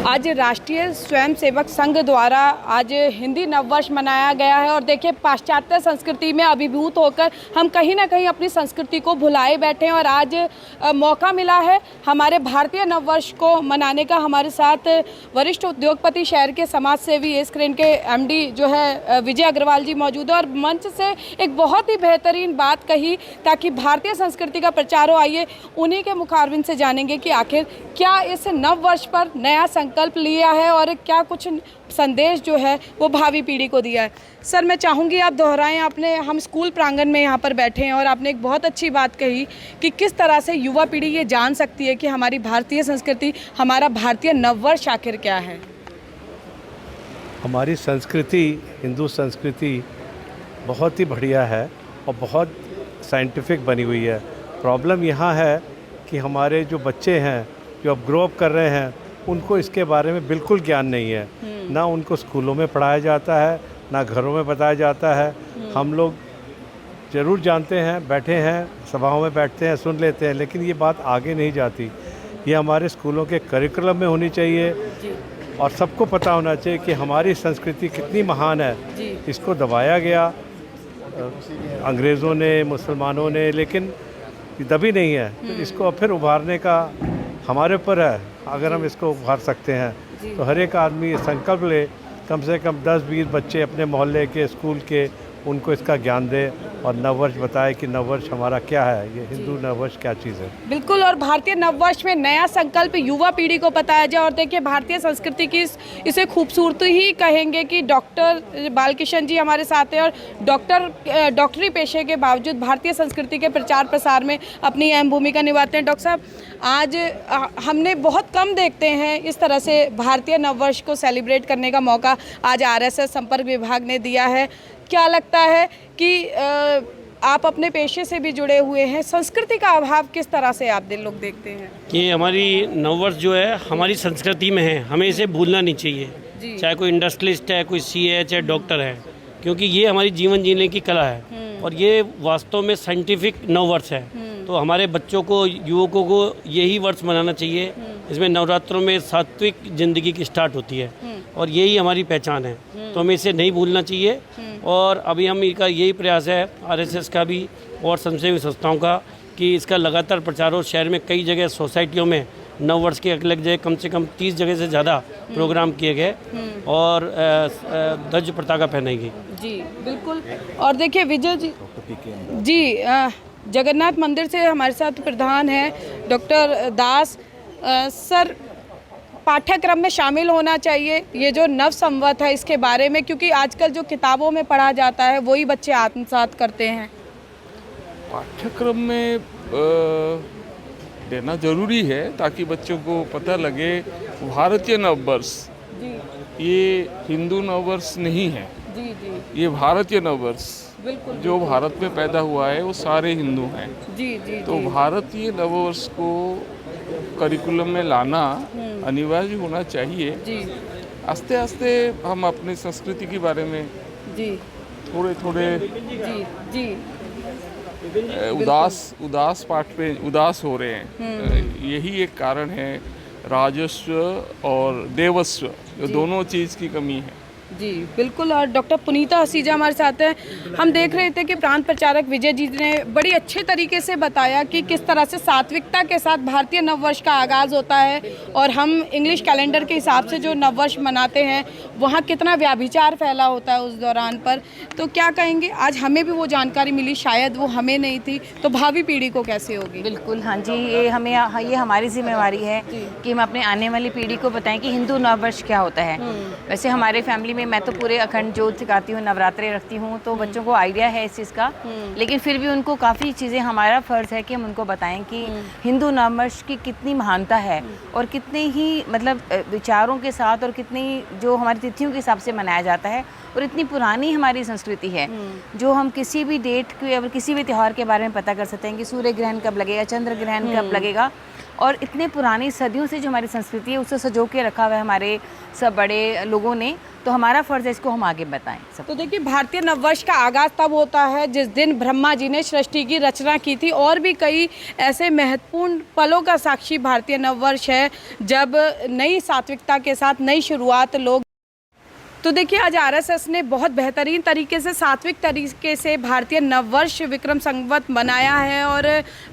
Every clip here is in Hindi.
आज राष्ट्रीय स्वयंसेवक संघ द्वारा आज हिंदी नववर्ष मनाया गया है और देखिए पाश्चात्य संस्कृति में अभिभूत होकर हम कहीं ना कहीं अपनी संस्कृति को भुलाए बैठे हैं और आज मौका मिला है हमारे भारतीय नववर्ष को मनाने का। हमारे साथ वरिष्ठ उद्योगपति, शहर के समाज सेवी, एस्क्रेन के एमडी जो है विजय अग्रवाल जी मौजूद है और मंच से एक बहुत ही बेहतरीन बात कही ताकि भारतीय संस्कृति का प्रचार हो। आइए उन्हीं के मुखारबिन से जानेंगे कि आखिर क्या इस नव वर्ष पर नया संकल्प लिया है और क्या कुछ संदेश जो है वो भावी पीढ़ी को दिया है। सर, मैं चाहूँगी आप दोहराएं। हम स्कूल प्रांगण में यहाँ पर बैठे हैं और आपने एक बहुत अच्छी बात कही कि किस तरह से युवा पीढ़ी ये जान सकती है कि हमारी भारतीय संस्कृति, हमारा भारतीय नववर्ष आखिर क्या है। हमारी संस्कृति, हिंदू संस्कृति बहुत ही बढ़िया है और बहुत साइंटिफिक बनी हुई है। प्रॉब्लम यहाँ है कि हमारे जो बच्चे हैं जो अब ग्रो अप कर रहे हैं उनको इसके बारे में बिल्कुल ज्ञान नहीं है। ना उनको स्कूलों में पढ़ाया जाता है, ना घरों में बताया जाता है। हम लोग ज़रूर जानते हैं, बैठे हैं, सभाओं में बैठते हैं, सुन लेते हैं, लेकिन ये बात आगे नहीं जाती। ये हमारे स्कूलों के करिकुलम में होनी चाहिए और सबको पता होना चाहिए कि हमारी संस्कृति कितनी महान है। इसको दबाया गया अंग्रेज़ों ने, मुसलमानों ने, लेकिन दबी नहीं है। तो इसको फिर उभारने का हमारे ऊपर है। अगर हम इसको उभार सकते हैं तो हर एक आदमी संकल्प ले, कम से कम 10-20 बच्चे अपने मोहल्ले के, स्कूल के, उनको इसका ज्ञान दे और नववर्ष बताए कि नववर्ष हमारा क्या है, ये हिंदू नववर्ष क्या चीज़ है। बिल्कुल, और भारतीय नववर्ष में नया संकल्प युवा पीढ़ी को बताया जाए। और देखिए भारतीय संस्कृति की इसे खूबसूरती ही कहेंगे कि डॉक्टर बालकिशन जी हमारे साथ हैं और डॉक्टरी पेशे के बावजूद भारतीय संस्कृति के प्रचार प्रसार में अपनी अहम भूमिका निभाते हैं। डॉक्टर साहब, आज हमने बहुत कम देखते हैं इस तरह से भारतीय नववर्ष को सेलिब्रेट करने का मौका आज आरएसएस संपर्क विभाग ने दिया है। क्या लगता है कि आप अपने पेशे से भी जुड़े हुए हैं, संस्कृति का अभाव किस तरह से आप लोग देखते हैं? कि हमारी नववर्ष जो है हमारी संस्कृति में है, हमें इसे भूलना नहीं चाहिए। चाहे कोई इंडस्ट्रियलिस्ट है, कोई सीए है, चाहे डॉक्टर है, क्योंकि ये हमारी जीवन जीने की कला है और ये वास्तव में साइंटिफिक नववर्ष है। तो हमारे बच्चों को, युवकों को यही वर्ष मनाना चाहिए। इसमें नवरात्रों में सात्विक जिंदगी की स्टार्ट होती है और यही हमारी पहचान है। तो हमें इसे नहीं भूलना चाहिए और अभी हम इसका यही प्रयास है आरएसएस का भी और स्वयंसेवी संस्थाओं का कि इसका लगातार प्रचार हो। शहर में कई जगह सोसाइटियों में नववर्ष के अलग जगह कम से कम 30 जगह से ज़्यादा प्रोग्राम किए गए और ध्वज पताका पहनाई गई। जी बिल्कुल। और देखिए विजय जी जगन्नाथ मंदिर से हमारे साथ प्रधान है डॉक्टर दास सर, पाठ्यक्रम में शामिल होना चाहिए ये जो नव संवत है इसके बारे में, क्योंकि आजकल जो किताबों में पढ़ा जाता है वही बच्चे आत्मसात करते हैं। पाठ्यक्रम में देना जरूरी है ताकि बच्चों को पता लगे भारतीय नववर्ष ये हिंदू नववर्ष नहीं है। ये भारतीय नववर्ष जो भारत में पैदा हुआ है वो सारे हिंदू हैं। तो भारतीय नववर्ष को करिकुलम में लाना अनिवार्य होना चाहिए। आस्ते आस्ते हम अपनी संस्कृति के बारे में थोड़े उदास पाठ पे उदास हो रहे हैं। यही एक कारण है। राजस्व और देवस्व दोनों चीज़ की कमी है। जी बिल्कुल। और डॉक्टर पुनीता हसीजा हमारे साथ हैं। हम देख रहे थे कि प्रांत प्रचारक विजय जी ने बड़ी अच्छे तरीके से बताया कि किस तरह से सात्विकता के साथ भारतीय नववर्ष का आगाज़ होता है और हम इंग्लिश कैलेंडर के हिसाब से जो नववर्ष मनाते हैं वहाँ कितना व्याभिचार फैला होता है उस दौरान पर। तो क्या कहेंगे, आज हमें भी वो जानकारी मिली, शायद वो हमें नहीं थी, तो भावी पीढ़ी को कैसे होगी? बिल्कुल, हाँ जी, ये हमारी जिम्मेवारी है कि हम अपने आने वाली पीढ़ी को बताएं कि हिंदू नववर्ष क्या होता है। वैसे हमारे फैमिली में मैं तो पूरे अखंड ज्योत सिखाती हूँ, नवरात्रे रखती हूँ, तो बच्चों को आइडिया है इस चीज़ का। लेकिन फिर भी उनको काफ़ी चीज़ें, हमारा फ़र्ज़ है कि हम उनको बताएं कि हिंदू नववर्ष की कितनी महानता है और कितने ही मतलब विचारों के साथ और कितनी जो हमारी तिथियों के हिसाब से मनाया जाता है और इतनी पुरानी हमारी संस्कृति है जो हम किसी भी डेट के और किसी भी त्यौहार के बारे में पता कर सकते हैं कि सूर्य ग्रहण कब लगेगा, चंद्र ग्रहण कब लगेगा। और इतने पुरानी सदियों से जो हमारी संस्कृति है उसे सजो के रखा हुआ है हमारे सब बड़े लोगों ने, तो हमारा फ़र्ज़ है इसको हम आगे बताएं सब। तो देखिए, भारतीय नववर्ष का आगाज़ तब होता है जिस दिन ब्रह्मा जी ने सृष्टि की रचना की थी, और भी कई ऐसे महत्वपूर्ण पलों का साक्षी भारतीय नववर्ष है जब नई सात्विकता के साथ नई शुरुआत लोग। तो देखिए, आज आरएसएस ने बहुत बेहतरीन तरीके से, सात्विक तरीके से भारतीय नववर्ष विक्रम संवत मनाया है, और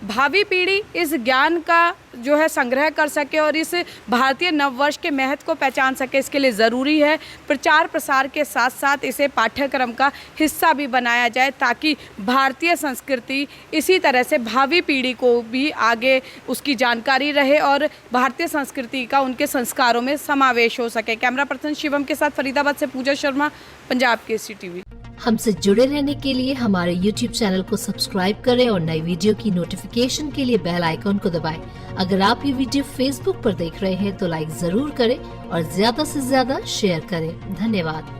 भावी पीढ़ी इस ज्ञान का जो है संग्रह कर सके और इस भारतीय नववर्ष के महत्व को पहचान सके। इसके लिए ज़रूरी है प्रचार प्रसार के साथ साथ इसे पाठ्यक्रम का हिस्सा भी बनाया जाए, ताकि भारतीय संस्कृति इसी तरह से भावी पीढ़ी को भी आगे उसकी जानकारी रहे और भारतीय संस्कृति का उनके संस्कारों में समावेश हो सके। कैमरा पर्सन शिवम के साथ फरीदाबाद से पूजा शर्मा, पंजाब केसरी टीवी। हमसे जुड़े रहने के लिए हमारे YouTube चैनल को सब्सक्राइब करें और नई वीडियो की नोटिफिकेशन के लिए बेल आइकॉन को दबाएं। अगर आप ये वीडियो Facebook पर देख रहे हैं तो लाइक जरूर करें और ज्यादा से ज्यादा शेयर करें। धन्यवाद।